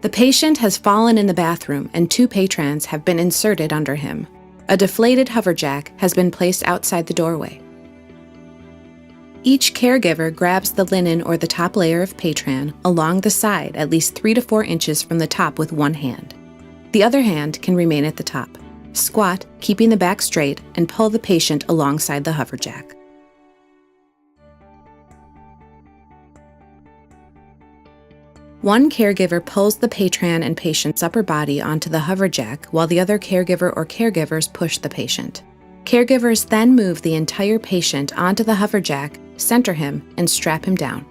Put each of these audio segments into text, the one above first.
The patient has fallen in the bathroom and 2 patrans have been inserted under him. A deflated hover jack has been placed outside the doorway. Each caregiver grabs the linen or the top layer of PATRAN along the side at least 3 to 4 inches from the top with one hand. The other hand can remain at the top. Squat, keeping the back straight, and pull the patient alongside the hover jack. One caregiver pulls the PATRAN and patient's upper body onto the hover jack while the other caregiver or caregivers push the patient. Caregivers then move the entire patient onto the hover jack, center him, and strap him down.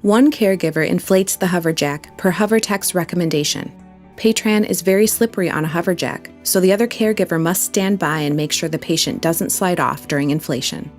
One caregiver inflates the hover jack per HoverTech's recommendation. PATRAN is very slippery on a hover jack, so the other caregiver must stand by and make sure the patient doesn't slide off during inflation.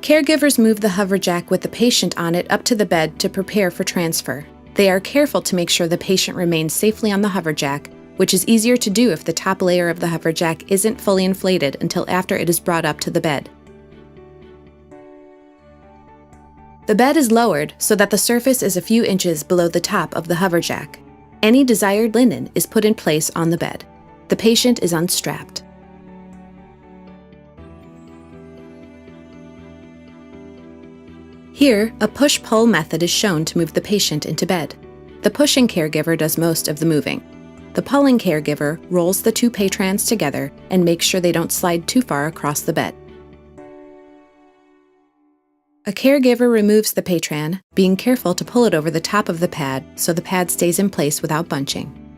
Caregivers move the hover jack with the patient on it up to the bed to prepare for transfer. They are careful to make sure the patient remains safely on the hover jack, which is easier to do if the top layer of the hover jack isn't fully inflated until after it is brought up to the bed. The bed is lowered so that the surface is a few inches below the top of the hover jack. Any desired linen is put in place on the bed. The patient is unstrapped. Here, a push-pull method is shown to move the patient into bed. The pushing caregiver does most of the moving. The pulling caregiver rolls the 2 patrans together and makes sure they don't slide too far across the bed. A caregiver removes the PATRAN, being careful to pull it over the top of the pad so the pad stays in place without bunching.